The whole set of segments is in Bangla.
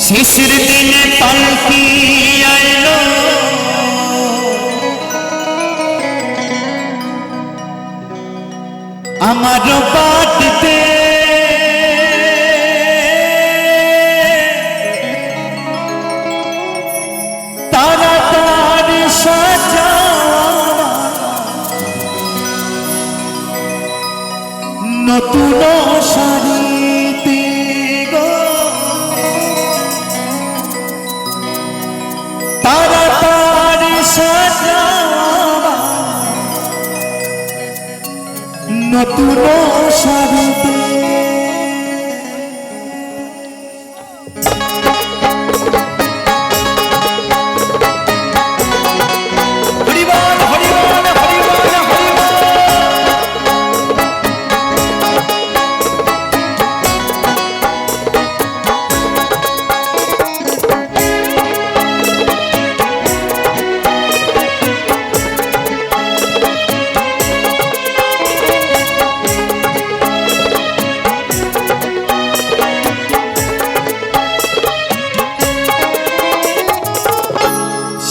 শেষের দিনে পালকি আইলো আমার বাড়িতে তাড়াতাড়ি সাজা নতুন শাড়িতে গো তাড়াতাড়ি সাজা নতুন শাড়িতে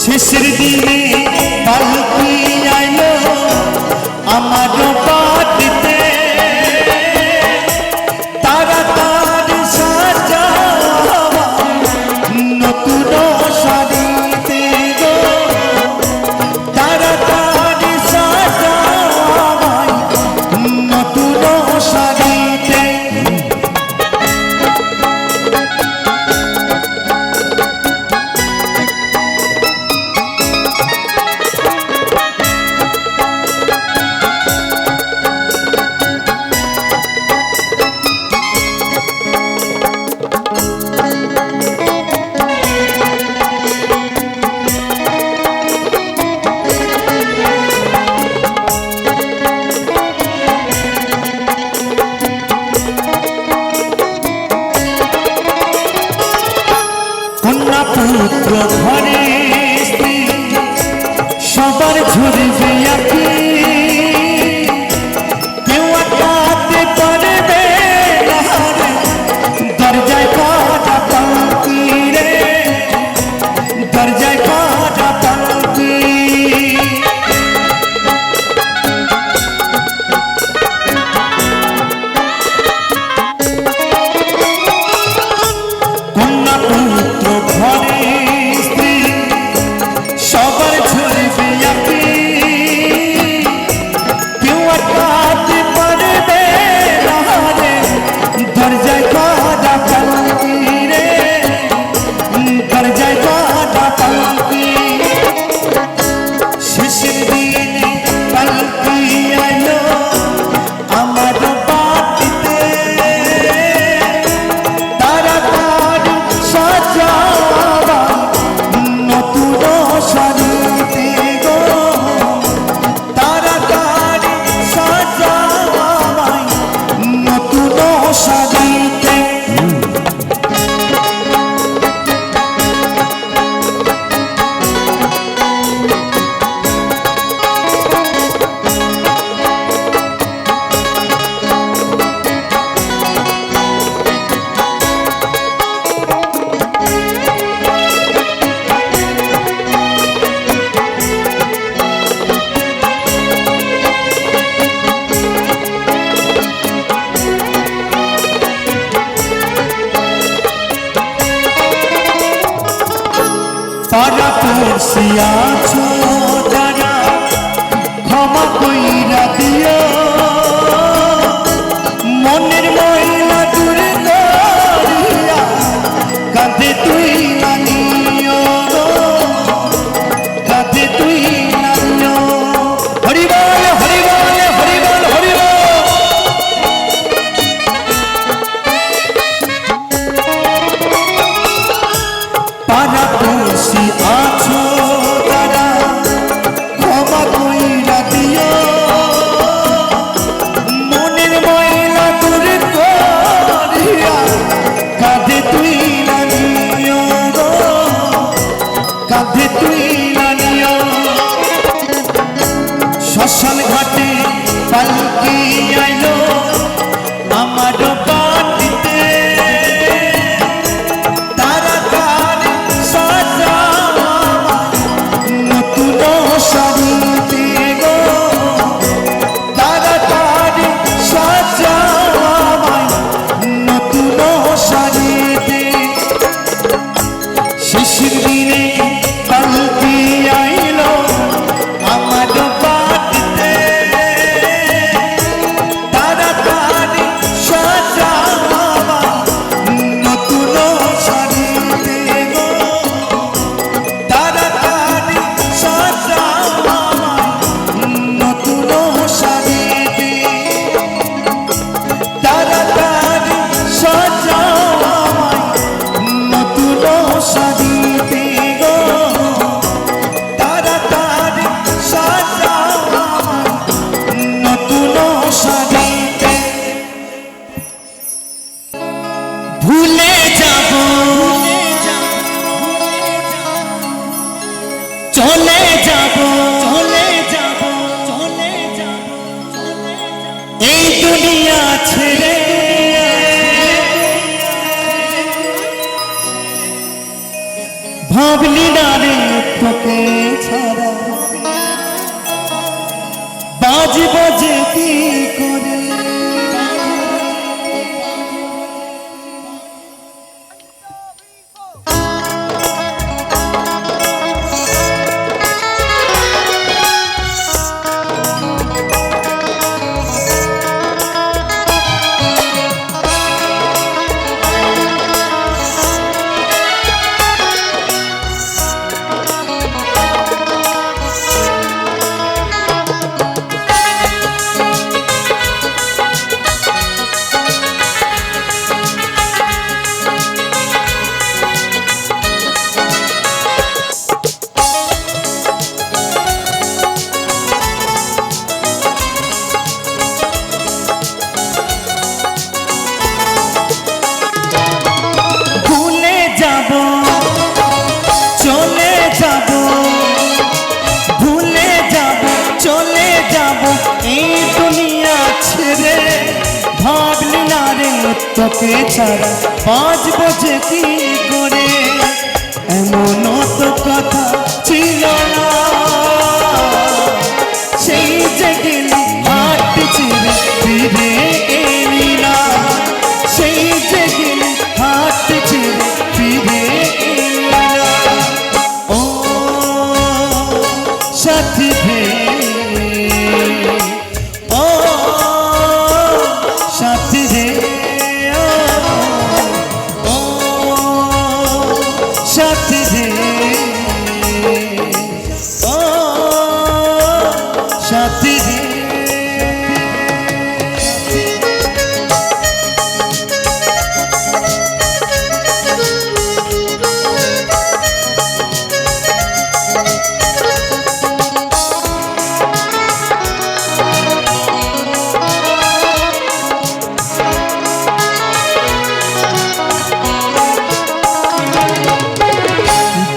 শেষের দিনে পালকি আইলো আমার বাড়িতে তাড়াতাড়ি সাজা নতুন শাড়িতে গো তাড়াতাড়ি সাজা নতুন শাড়িতে পুত্র ঘরে স্ত্রী সবার ঝরবে আঁকি কেউ আটকাতে পারবে না দরজায় কাটা পালকি রে দরজায় কাটা পালকি কন্যা পুত্র ঘরে স্ত্রী সবার ঝরবে আঁকি কেউ আটকাতে পারবে না রে দরজায় কাটা পালকি রে দরজায় কাটা পালকি শেষের দিনে পালকি আইলো আমার বাড়িতে তাড়াতাড়ি সাজা নতুন শাড়িতে গো তাড়াতাড়ি সাজা নতুন শাড়িতে পাড়া পড়শি আছো যারা ক্ষমা কইরা দিও মনের ময়লা দূর করিয়া কাঁধে তুই নানিও গো কাঁধে তুই নানিও হরি বল হরি বল হরি বল হরি বল পাড়া পড়শি আছো তারা তোকে ছাড়া বাঁচব যে কি করে, এমন তো কথা ছিল না। সেই যে গেলি হাট ছেড়ে ফিরে এলি না, সেই যে গেলি হাট ছেড়ে ফিরে এলি না। ও সাথী রে, ও সাথী রে, ও সাথী রে, ও সাথী রে।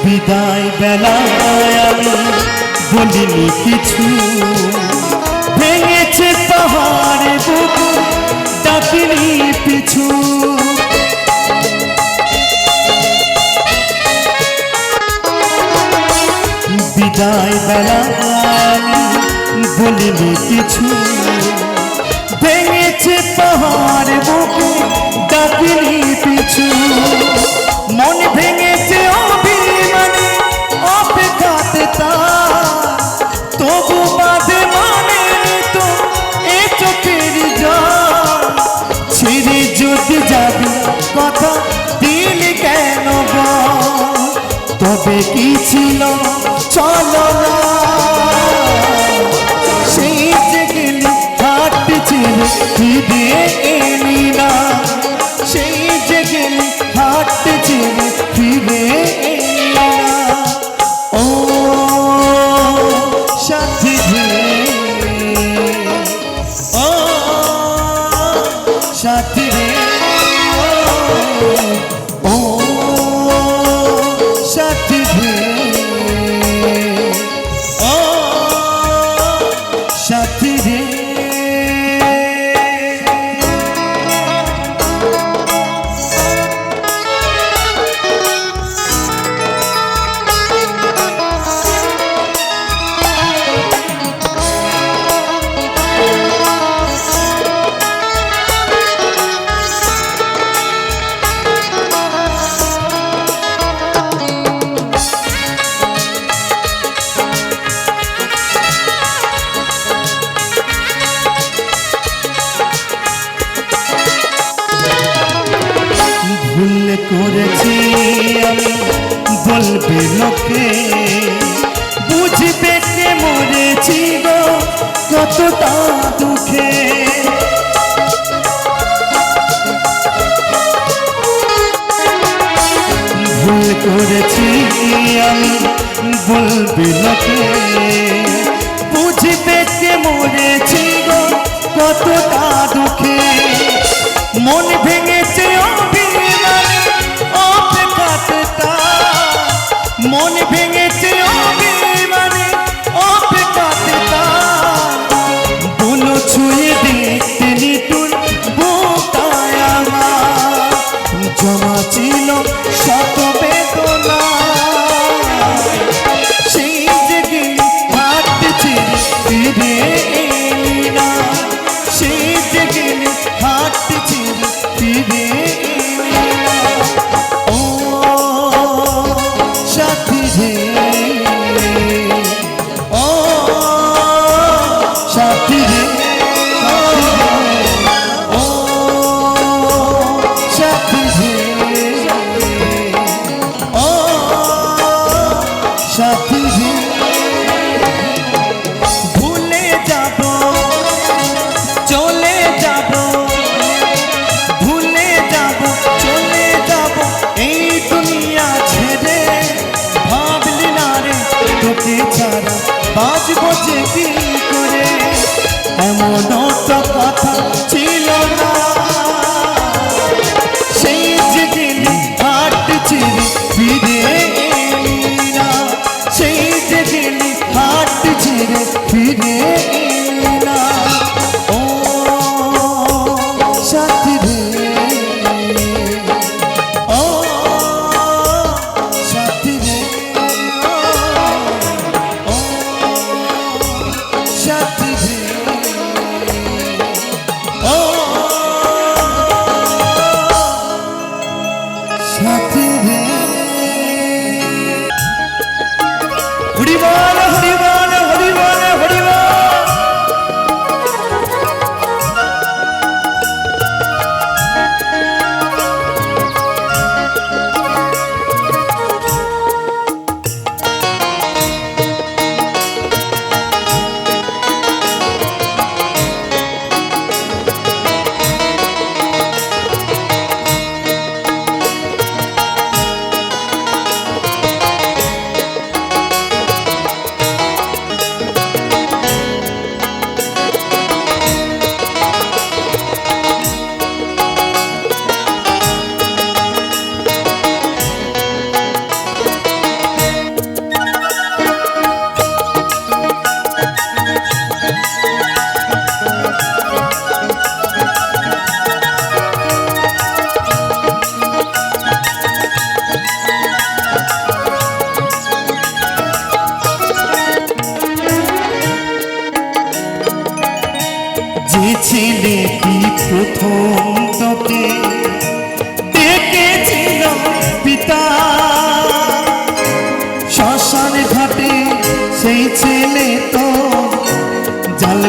বিদায় বেলায় আমি বলিনি কিছু, ভেঙেছে পাহাড় বুক ডাকিনি পিছু। বিদায় বেলায় আমি বলিনি কিছু, ভেঙেছে পাহাড় বুক ডাকিনি পিছু। মন ভেঙেছে অভিমানে অপেক্ষাতে তার, তবু বাদে মানে তো এ চোখের জল। ছেড়ে যদি যাবি কথা দিলি কেন বল, তবে কি ছিল চলো না। সেই যে গেলি হাট ছেড়ে ফিরে এলি না, সেই যে গেলি হাট ছেড়ে ফিরে এলি না। ও সাথী রে, ও সাথী রে, ও সাথী রে, ও সাথী রে। ভুল করেছি আমি বলবে লোকে, বুঝবে কে মরেছি গো কতটা দুঃখে। ভুল করেছি আমি বলবে লোকে, বুঝবে কে মরেছি গো কতটা দুঃখে। মন ভেঙেছে অভিমানে অপেক্ষাতে তার, মন ভেঙেছে অভিমানে অপেক্ষাতে তার। বুনো ছুঁয়ে দেখতে নিতুর বুকটায় আমার, জমা ছিল শত বেদনা। সেই যে গেলি হাট ছেড়ে ফিরে এলি না, সেই যে গেলি হাট ছেড়ে ফিরে এলি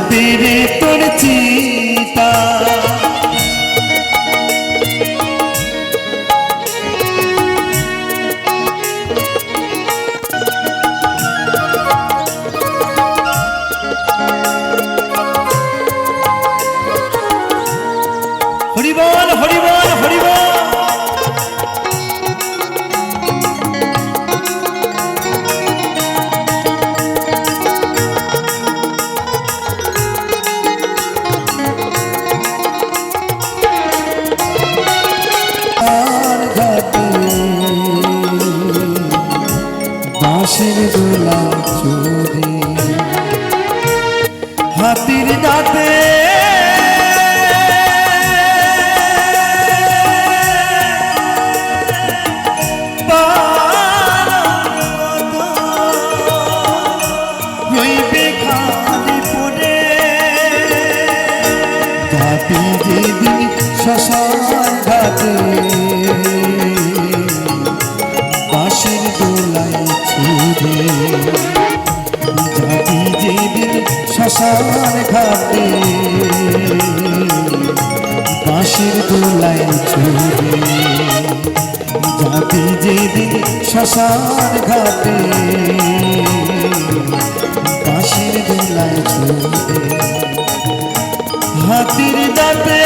জানবে রে তোর চিতা হরিবল হরিবল হরিবল বাঁশের দোলা চুরি হাতির দাঁতে শ্মশান ঘাটে বাঁশের দোলায় ছুড়ে যাবি যেদিন শ্মশান ঘাটে বাঁশের দোলায় ছুড়ে যাবি যেদিন শ্মশান ঘাটে বাঁশের দোলায় ছুড়ে হাতির দাঁতে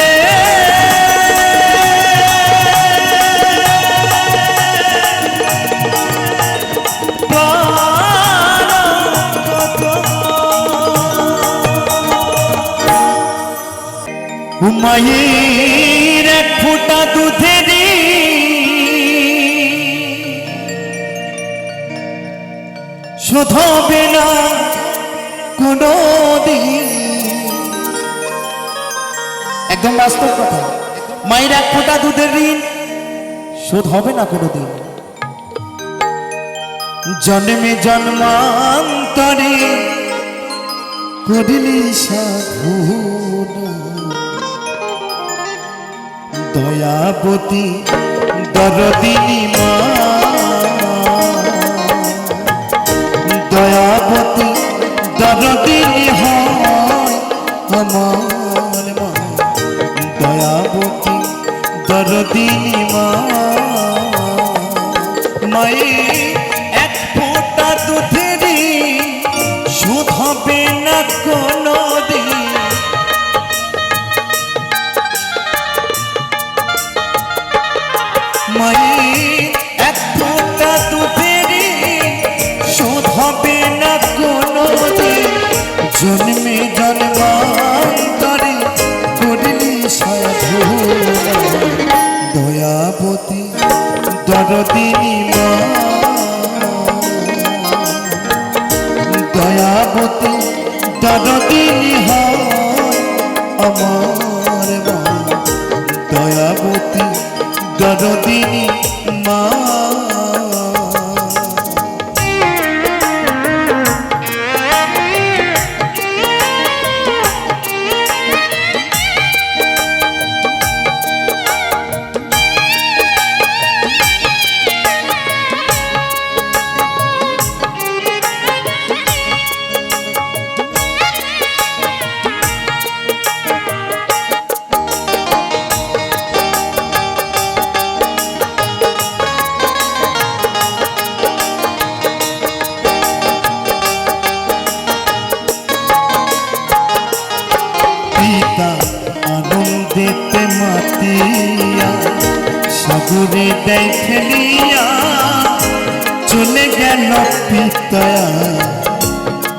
মায়ের এক ফোঁটা দুধেরই শোধ হবে না কোনো দিন একদম বাস্তব কথা মায়ের এক ফোঁটা দুধের ঋণ শোধ হবে না কোনোদিন জন্মে জন্মান্তরে করিলি সাধনা দয়াবতী দরদিনী মা দয়াবতী দরদিনী হয় আমার মা দয়াবতী দরদিনী মা মায়ের এক ফোঁটা দুধেরই শোধ হবে না কোনো দিন মায়ের এক ফোঁটা দুধেরই শোধ হবে না কোনো দিন জন্মে জন্মান্তরে করলি সাধনা দয়াবতী দরদিনী মা দয়াবতী দরদিনী হয় আমার মা দয়াবতী দরদিনী মা আনন্দেতে মাতিয়া সাগরে দেয় ফেলিয়া চলে গেল পিতা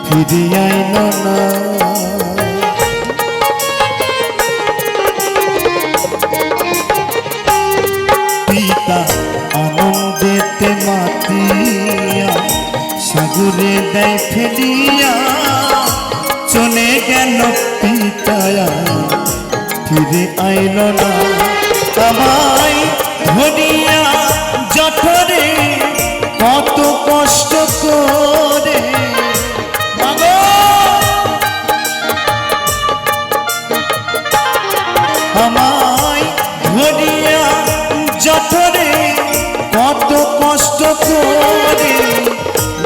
ফিরে আইল না পিতা আনন্দেতে মাতিয়া সাগরে দেয় ফেলিয়া চলে গেল পিতায়া ফিরে আইল না আমায় ধরিয়া জঠরে কত কষ্ট করে আমায় ধরিয়া জঠরে কত কষ্ট করে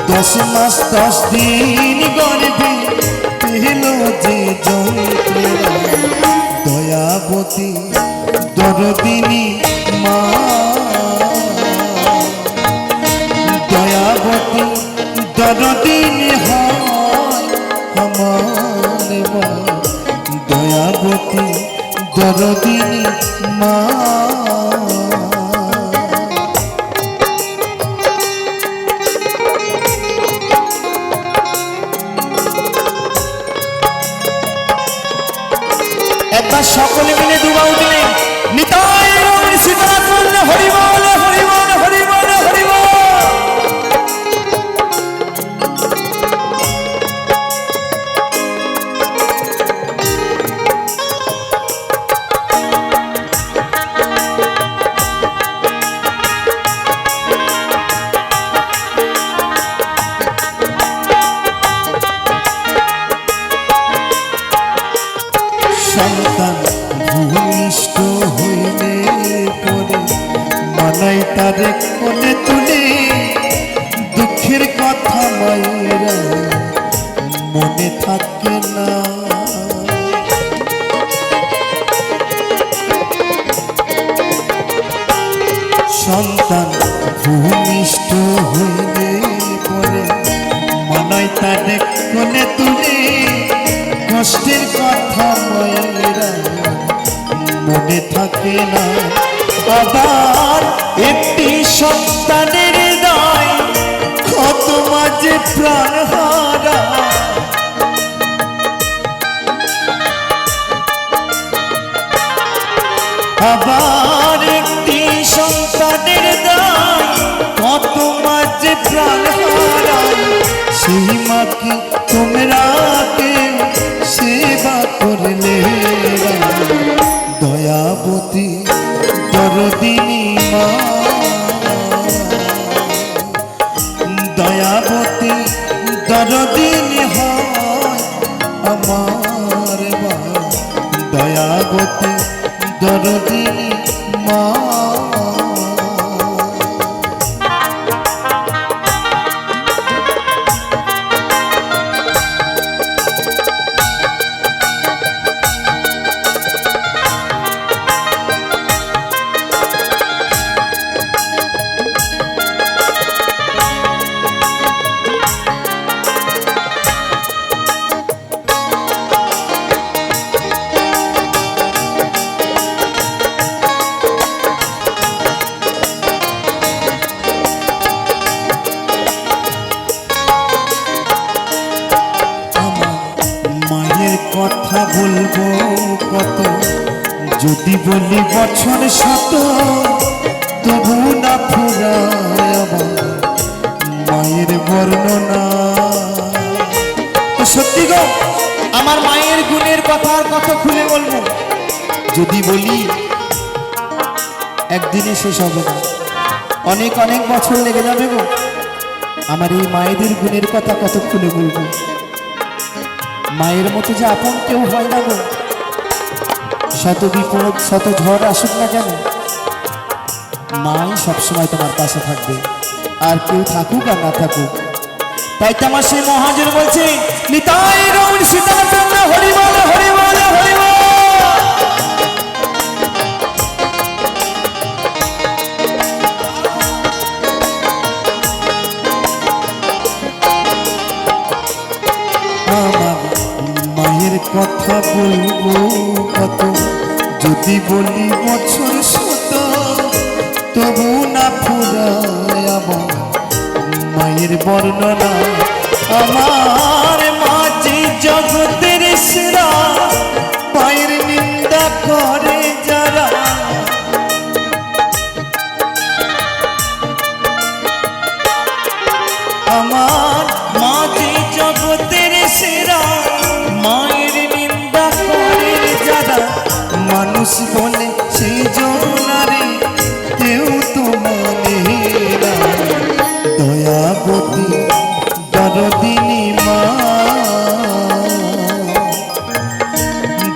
10 মাস 10 দিন গর্ভে পেল যে যন্ত্রেরা দয়াবতী দরদিনী মা দয়াবতী দরদিনী হয় আমার মা দয়াবতী দরদিনী মা একবার সকলে মিলে দুবা উঠলে নিতাই গৌর সীতানাথ বললে হরি বল হরি বল হরি বল হরি বল। সন্তান ভূমিষ্ঠ হইলে পরে মানাই তারে কোলে তুলে দুঃখের কথা মায়েরা মনে থাকে না সন্তান ভূমিষ্ঠ হইলে পরে মানাই তারে কোলে তুলে কষ্টের কথা মায়েরা মনে থাকে না আবার একটি সন্তানের দায় কত মাঝে প্রাণ হারা আবার একটি সন্তানের দায় কত মাঝে প্রাণ হারা সেই মাকে তোমরা কেউ সেবা করলে দয়াবতী দরদিনী মা দয়াবতী দরদিনী হয় আমার মা দয়াবতী দরদিনী মা কথা বলবো কত যদি বলি বছর শত তবু না ফুরায় আমার মায়ের বর্ণনা তো সত্যি গো আমার মায়ের গুণের কথা আর কত খুলে বলবো যদি বলি একদিনে শেষ হবে না অনেক অনেক বছর লেগে যাবে গো আমার এই মায়েদের গুণের কথা কত খুলে বলবো মায়ের মতো যে আপন কেউ হয় না গো শত বিপদ শত ঝড় আসুক না কেন মাই সবসময় তোমার পাশে থাকবে আর কেউ থাকুক আর না থাকুক তাই তো আমার সেই মহাজন বলছে নিতাই গৌর সীতানাথ হরি বল হরি বল হরি বল। মায়ের কথা বলবো কত যদি বলি বছর শত তবু না ফুরায় আমার মায়ের বর্ণনা আমার মাঝে জগতের সেরা পায়ের নিন্দা করে যারা আমার মাঝে জগতের সেরা মায়ের নিন্দা করে যারা মানুষ বলে সেই জনারে কেউ তো মানে না দয়াবতী দরদিনী মা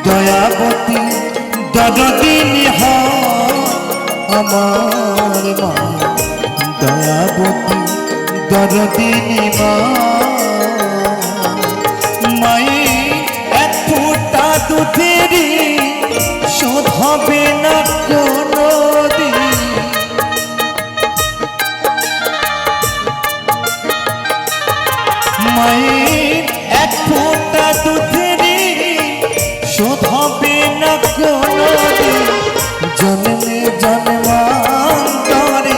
দয়াবতী দরদিনী হয় আমার মা দয়াবতী দরদিনী মা মায়ের এক ফুট দুধেরই শোধ হবে না কোনোদিন। মায়ের এক ফোঁটা দুধেরই শোধ হবে না কোনোদিন। জন্মে জন্মান্তরে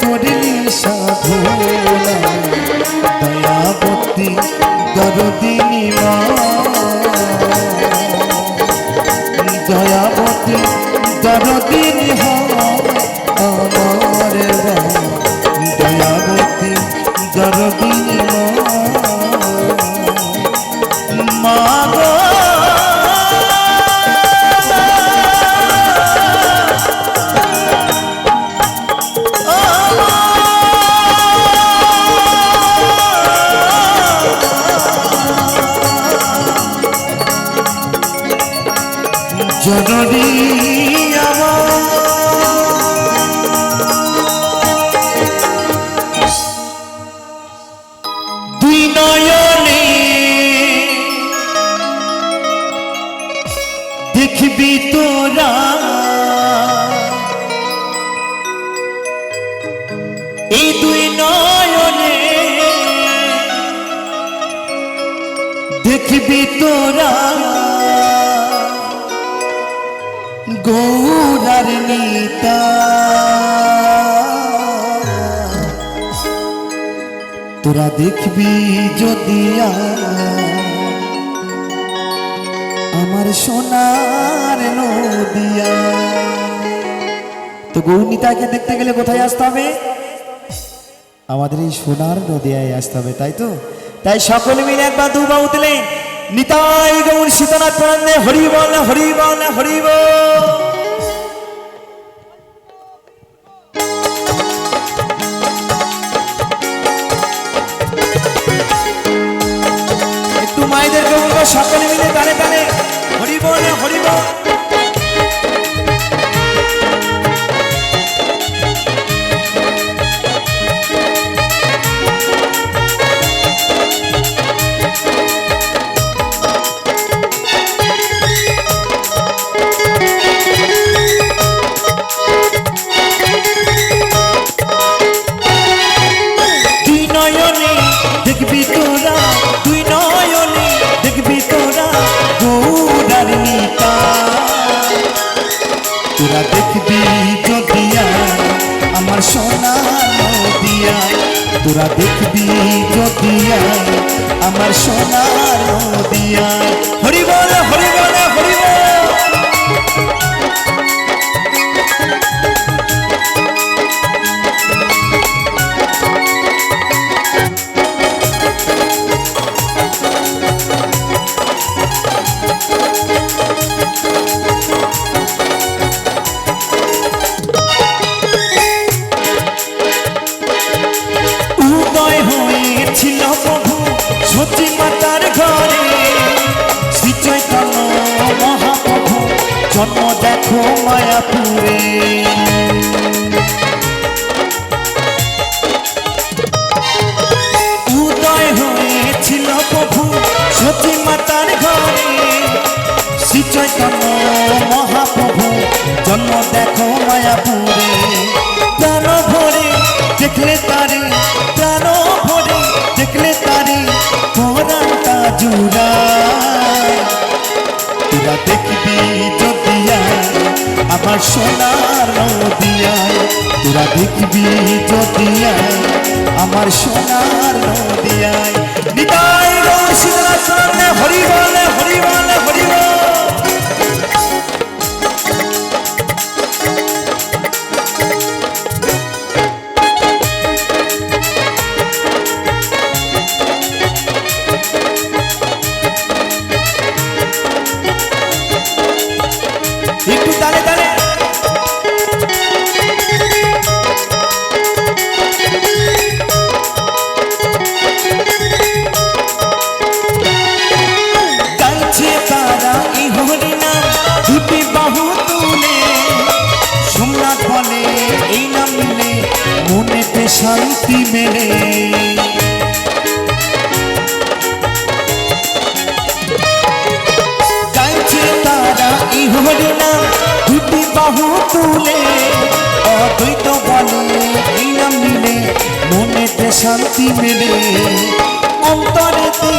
করলি সাধনা, দয়াবতী দরদিনী মা, দয়াবতী দরদিনী আমার দয়াবতী দরদিনী মা গো। জননী আমার দুই নয়নে দেখবি তোরা এই দুই নয়নে দেখবি তোরা গৌরার নিতা। তোরা দেখবি যদি আমার সোনার নদিয়া। তো গৌরনীতাকে দেখতে গেলে কোথায় আসতে হবে? আমাদের এই সোনার নদিয়ায় আসতে হবে, তাই তো? তাই সকলে মিলে একবার দুবা উঠলে নিতাই গৌর সীতানাথ প্রাণে হরি বল হরি বল হরি বল। একটু মায়েদেরকে বলবো সকলে মিলে তালে তালে হরি বল হরি বল। দেখবি তোরা দুই নয়নে দেখবি তোরা গৌরার নিতা। তোরা দেখবি যদি আমার সোনার নদিয়া, তোরা দেখবি যদি আমার সোনার নদিয়া। হরি বল হরি বল হরি বল। হয়েছিল প্রভু সতী মাতার ঘরে, শ্রী চৈতন্য মহাপ্রভু জন্ম দেখো মায়াপুরে। উদয় হয়েছিল প্রভু সতী মাতার ঘরে, শ্রী চৈতন্য মহাপ্রভু জন্ম দেখো মায়াপুরে। প্রাণ ভরে দেখলে তারে, প্রাণ ভরে দেখলে তারে পরাণটা জুড়ায়। তোরা দেখবি যদি আমার সোনার নদিয়ায়, তোরা দেখবি যদি আমার সোনার নদিয়ায়। নিতাই গৌর সীতানাথ প্রাণে হরি বল হরি বল হরি বল। একটু তালে তালে গাইছে তারা এই হরি নাম দুটি বাহু তুলে। সোমনাথ বলে এই নাম নিলে মনেতে শান্তি মেলে। গাইছে বাহু তুলে অদ্বৈত বলে এই নাম নিলে মনেতে শান্তি মেলে অন্তরেতে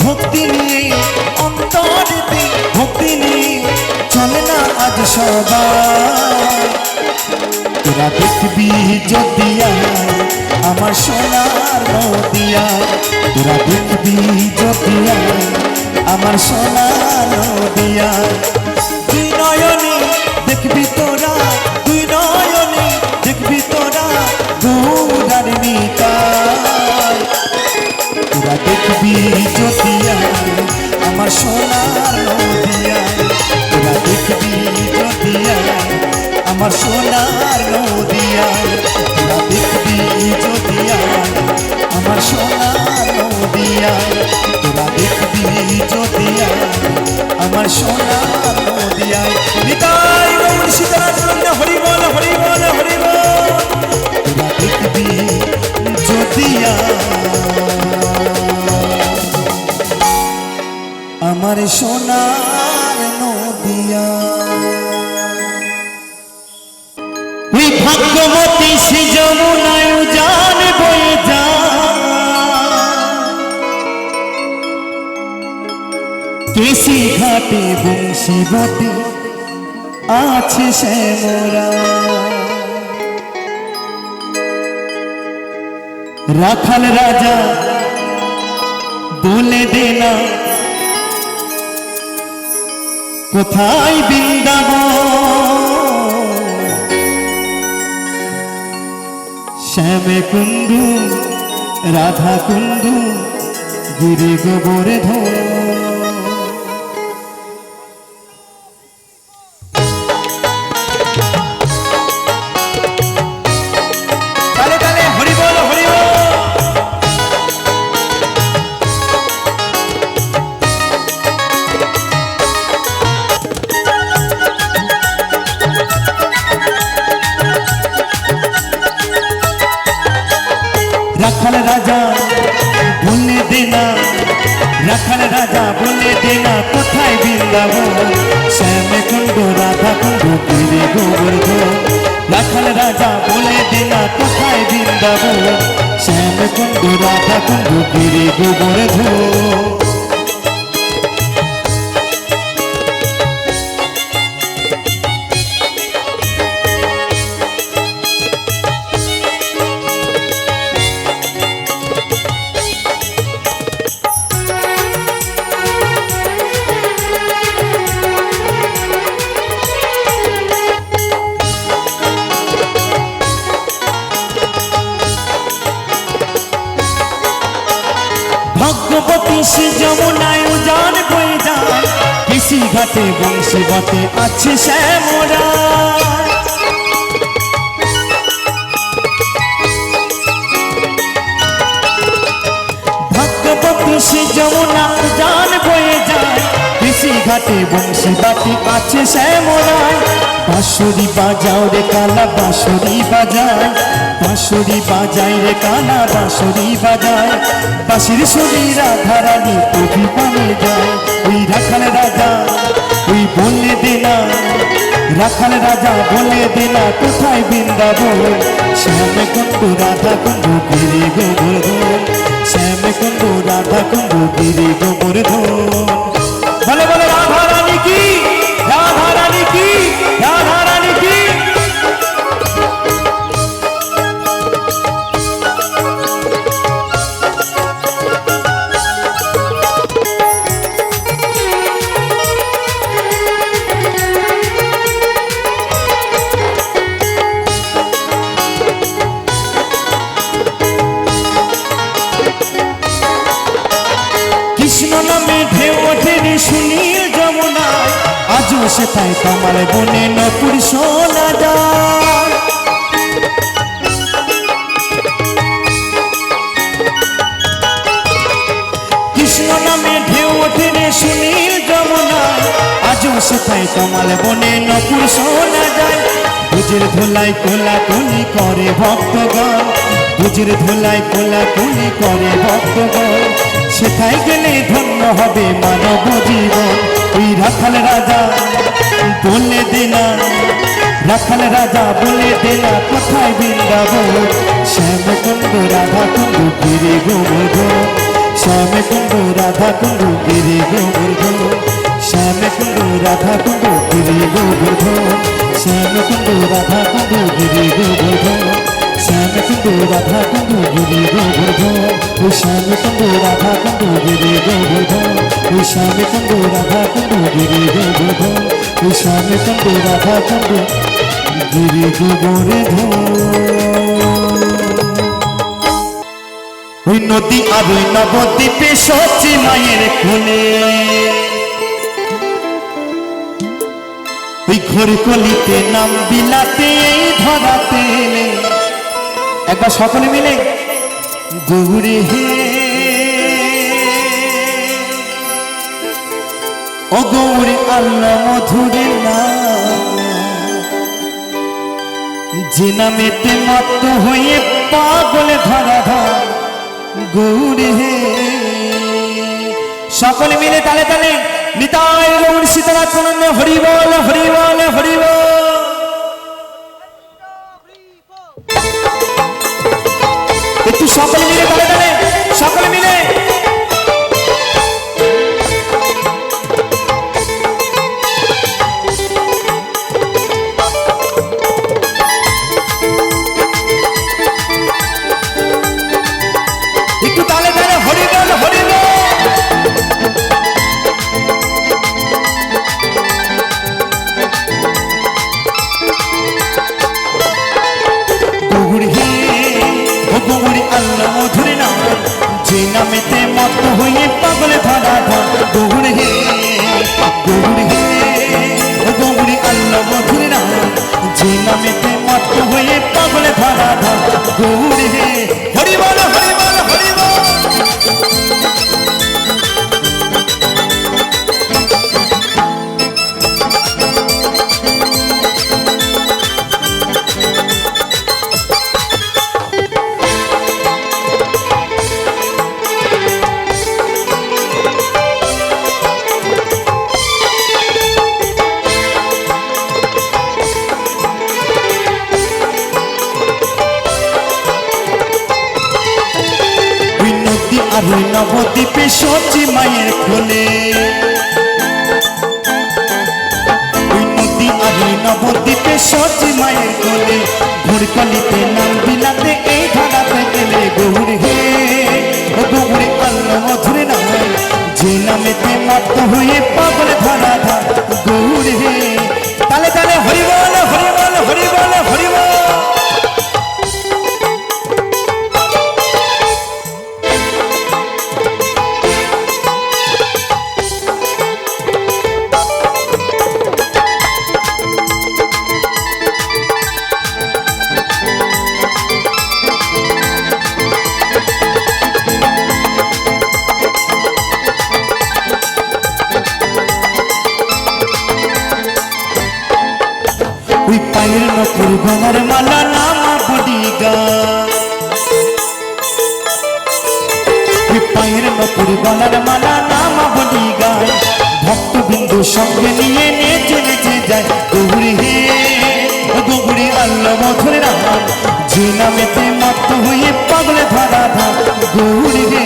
ভক্তি নিয়ে অন্তরেতে ভক্তি নিয়ে চলে না আজ সবাই তোরা দেখবি যদিয়া আমার সোনার নদিয়া তোরা দেখবি যদিয়া আমার সোনার নদিয়া দুই নয়নে দেখবি তোরা দুই নয়নে দেখবি তোরা গৌরার নিতাই তোরা দেখবি যদিয়া আমার সোনার নদিয়া তোরা দেখবি যদিয়া আমার সোনার নদিয়া তোরা দেখবি যদিয়া আমার সোনার নদিয়া তোরা দেখবি যদিয়া আমার সোনার নদিয়া নিতাই গৌর সীতারাম হরি বল হরি বল হরি বল তোরা দেখবি যদিয়া আমার সোনার নদিয়া ওই ভাগ্যবতী সে যমুনায় জান বয়ে যা কেসি ঘাটে বংশীবতী আছে শ্যামরা রাখাল রাজা বলে দেনা কোথায় বৃন্দাবন শ্যামে কুণ্ডু রাধা কুণ্ডু গিরি গোবর্ধন রাখাল রাজা বলে দেনা রাখাল রাজা বলে দেনা কোথায় বৃন্দাবন শ্যামে কুণ্ড রাধা কুণ্ড গিরি গোবর্ধন রাখাল রাজা বলে দেনা কোথায় বৃন্দাবন শ্যামে কুণ্ড রাধা কুণ্ড গিরি গোবর্ধন ভাগ্যবতী সে যমুনায় উজান বয়ে যায় কিসি ঘাটে বংশীবতে আছে শ্যামরা ভাগ্যবতী সে যমুনা উজান বয়ে যায় কিসি ঘাটে বংশীবতে আছে শ্যামরা বাঁশুরি বাজাও রে কালা বাঁশুরি বাজায় বাঁশুরি বাজায় রে কালা বাঁশুরি বাজায় বাঁশির সুরি রাধা রানী কবি পানে যায় ওই রাখাল রাজা ওই বলে দেনা রাখাল রাজা বলে দেনা কোথায় বৃন্দাবন শ্যামে কুণ্ড রাধা কুণ্ড গিরি গোবর্ধন শ্যামে কুণ্ড রাধা কুণ্ড গিরি গোবর্ধন বলে বলে রাধা রানী কি রাধা রানী কি রাধা রানী কি কৃষ্ণ নামে ঢেউ ওঠে রে সুনীল যমুনায় আজও সেটাই তোমার বনে নপুর শোনা যায় কৃষ্ণ নামে ঢেউ ওঠে রে সুনীল যমুনায় আজও সেটাই তোমার বনে নপুর শোনা যায় বুঝের ধোলাই কোলা কোলি করে ভক্তগণ বুঝের ধোলাই কোলা কোলি করে ভক্তগণ সেথায় গেলে ধন্য হবে মানব জীবন ওই রাখাল রাজা বলে দেনা রাখাল রাজা বলে দেনা কোথায় বৃন্দাবন শ্যাম কুণ্ড রাধা কুণ্ড গিরি গোবর্ধন শ্যাম কুণ্ড রাধা কুণ্ড গিরি গোবর্ধন শ্যাম কুণ্ড রাধা কুণ্ড গিরি গোবর্ধন শ্যাম কুণ্ড রাধা কুণ্ড গিরি গোবর্ধন শ্যাম কুণ্ড রাধা কুণ্ড গিরি গোবর্ধন ও শ্যাম কুণ্ড রাধা কুণ্ড গিরি গোবর্ধন ও শ্যাম কুণ্ড রাধা কুণ্ড গিরি গোবর্ধন ও শ্যাম কুণ্ড রাধা কুণ্ড গিরি গোবর্ধন। ওই নদী আর ওই নবদ্বীপে সচি মায়ের কোলে ওই ঘোর কলিতে নাম বিলাতে এই ধরাতে একবার সকলে মিলে গৌরে হে ও গৌরে আল্লাহ মধুরে না যে নামেতে মত্ত হয়ে পাগলে ধরা ধর গৌরে হে সকলে মিলে তালে তালে নিতাই গৌর সীতানাথ আনন্দ হরি বল হরি বল হরি বল। একটু সকলে মিলে তালে তালে সকলে মিলে একটু তালে তালে হরি বল হরি বল। গৌরী হে ও গৌরী আল্লাহ মধুরে নাম যে নামেতে মত্ত হয়ে পাগলে ধরা ধর গৌরী হে গৌরী হে ও গৌরী আল্লাহ মধুরে নাম যে নামেতে মত্ত হয়ে পাগলে ধরা ধর গৌরী হে হরি বল হরি বল হরি বল। আর ওই নবদ্বীপে সচি মায়ের কোলে ওই নদী আর ওই নবদ্বীপে সচি মায়ের কোলে ঘোর কলিতে নাম বিলাতে এই ধরাতে গেলে গৌর হে ও গৌরী আল্লাহ মধুরে নাম যে নামেতে মত্ত হয়ে পাগলে ধরা ধর গৌর হে তালে তালে হরি বল হরি বল হরি বল হরি বল। ওই পায়ের নপুর গলার মালা নামা বডিগা ওই পায়ের নপুর গলার মালা নামা বডিগা ভক্তবিন্দু সঙ্গে নিয়ে নেচে নেচে যায় গৌরী হে ও গৌরী আল্লাহ মধুরে নাম যে নামেতে মত্ত হয়ে পাগলে ধরা ধর গৌরী হে।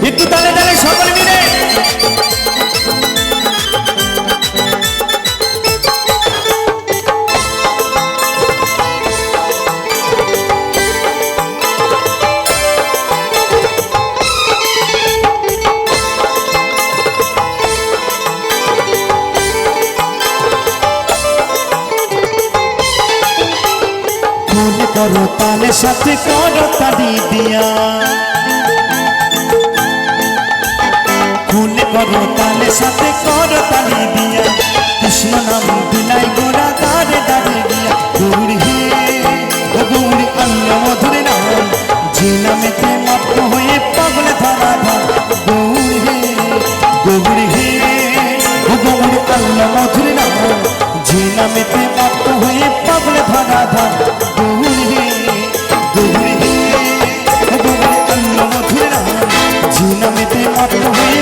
একটু তালে তালে সকলে মিলে ফোন করো তালে সাথে করো তালি দিয়া ফুল করো তালে সাথে করো তালি দিয়া কৃষ্ণ নাম বিলাই গোরা দাঁড়ে দাঁড়ে গিয়া গৌরী হে ও গৌরী আল্লাহ মধুরে নাম যে নামেতে মত্ত হয়ে পাগলে ধরা ধর গৌরী হে গৌরী হে ও গৌরী আল্লাহ মধুরে নাম যে নামেতে মত্ত হয়ে পাগলে ধরা ধর গৌরী হে গৌরী হে ও গৌরী আল্লাহ মধুরে নাম যে নামেতে মত্ত হয়ে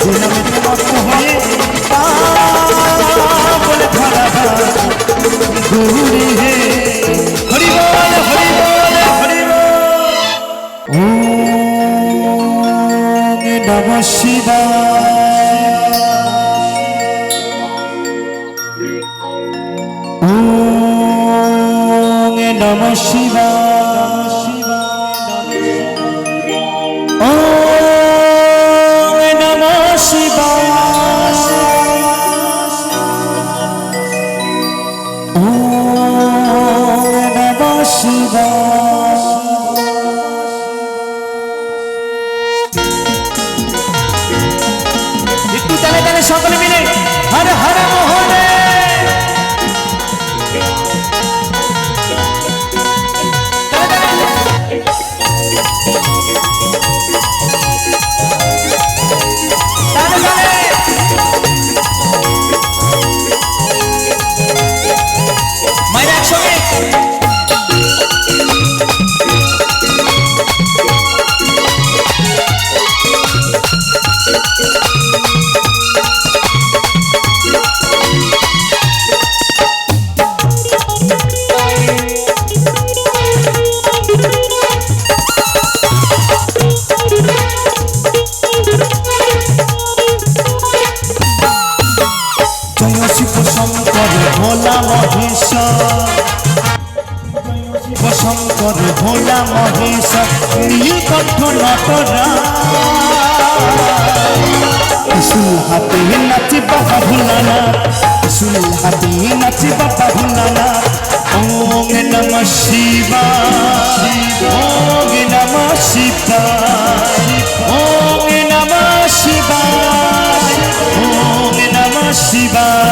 যে নামেতে মস্ত হয়ে বলে ধরা গৌরী হে হরি বল হরি বল হরি বল। ওম নমঃ শিবায় ওম নমঃ শিবায় ওম নমঃ শিবায় ওম নমঃ শিবায়। একটু তালে তালে সকলে মিলে হর হর মোহনে। মায়ের একসঙ্গে জয় শিব শঙ্কর ভোলা মহেশ্বর শিব শঙ্কর ভোলা মহেশ্বর নীলকণ্ঠ নটরা ত্রিশূল হাতে নাচে বাবা ভোলানাথ ত্রিশূল হাতে নাচে বাবা ভোলানাথ। ওম নমঃ শিবায় ওম নমঃ শিবায় ওম নমঃ শিবায় ওম নমঃ শিবায়।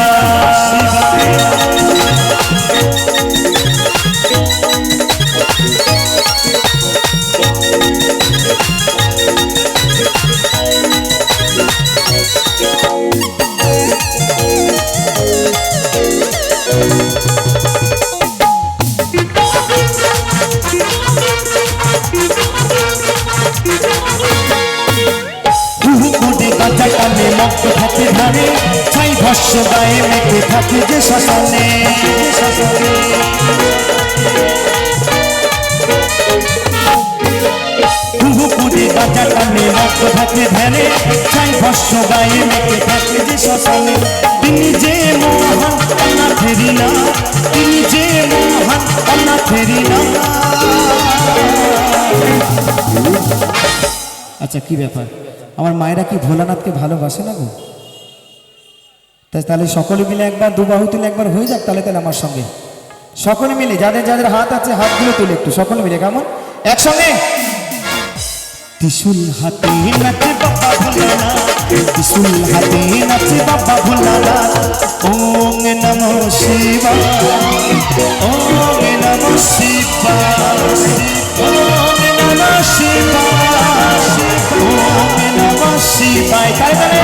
কানে মক্ত থাকে ধানে ছাই ভস্য গায়ে মেখে থাকে যে শ্মশানে পুহুপুরে গাঁজা কানে মক্ত থাকে ধ্যানে ছাই ভস্য গায়ে মেখে থাকে যে শ্মশানে। তিনি যে মহান অনাথেরি না তিনি যে মহান অনাথেরি না। আচ্ছা কি ব্যাপার আমার মায়েরা কি ভোলানাথকে ভালোবাসে না গো? তাহলে সকলে মিলে একবার দুবাহু তুলে একবার হয়ে যাক তাহলে তাহলে আমার সঙ্গে সকলে মিলে যাদের যাদের হাত আছে হাতগুলো তুলে একটু সকলে মিলে কেমন একসঙ্গে। ত্রিশূল হাতে নাচে বাবা ভোলানাথ ত্রিশূল হাতে নাচে বাবা ভোলানাথ। ওম নমঃ শিবায় ওম নমঃ শিবায় ওম নমঃ শিবায় ওম নমঃ শিবায়। তাই তাই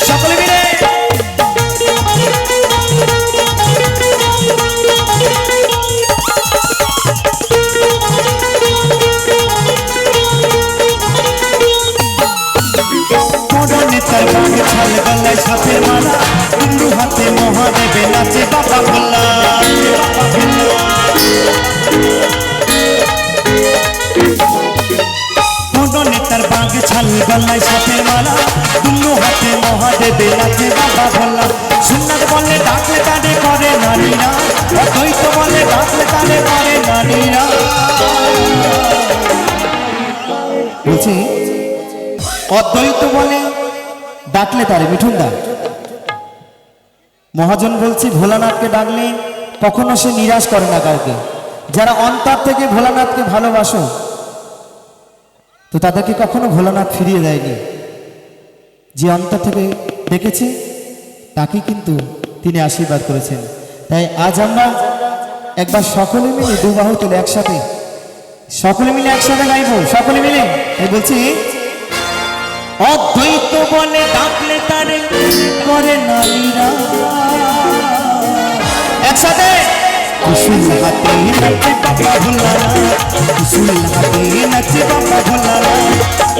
সকলে মিলে নেতার বাগে ছাল গলায় সাথে মালা দুলু হাতে মহাদেবে নাচে বাবা ভোলা নেতার বাগে ছাল গলায় সাথে মালা দুলু হাতে মহাদেবে নাচে বাবা ভোলা। সুন্নাত বলে ডাকলে তারে করে নারীরা অদ্বৈত বলে ডাকলে তারে করে নারীরা। বলছি অদ্বৈত বলে ডাকলে তারে মিঠুন দা মহাজন বলছি ভোলানাথকে ডাকলে কখনো সে নিরাশ করে না কাউকে। যারা অন্তর থেকে ভোলানাথকে ভালোবাসো তো তাদেরকে কখনো ভোলানাথ ফিরিয়ে দেয়নি। যে অন্তর থেকে ডেকেছে তাকে কিন্তু তিনি আশীর্বাদ করেছেন। তাই আজ আমরা একবার সকলে মিলে দুবাহু তুলে একসাথে সকলে মিলে একসাথে গাইবো, সকলে মিলে। তাই বলছি, অদ্বৈত বলে ডাকলে তারে করে নারীরা, একসাথে কুসুল হাতে নাচে বাবা ভোলানা, কুসুল হাতে নাচে বাবা ভোলানা।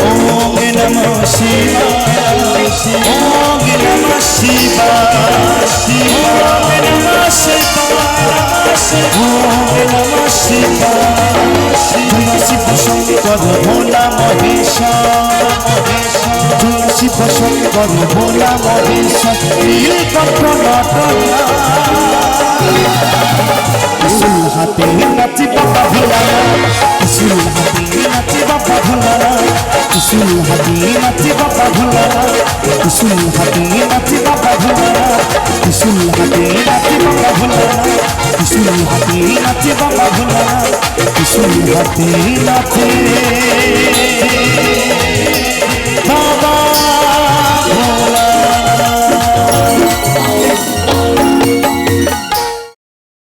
ওম নমঃ শিবায়, ওম নমঃ শিবায়, ওম নমঃ শিবায়, ওম নমঃ শিবায়। তুলসী শঙ্কর ভোলা মহেশ্বর, তুলসী শঙ্কর ভোলা মহেশ্বর, নীলকণ্ঠ নটনা। কুসুল হাতে নাচি বাবা ভোলানা, কুসুল হাতে নাচি বাবা ভোলানা, কুসুল হাতে নাচি বাবা ভোলানা, কুসুল হাতে নাচি বাবা ভোলানা, কুসুল হাতে নাচি বাবা ভোলানা, কুসুল হাতে নাচি বাবা ভোলানা, কুসুল হাতে নাচে বাবা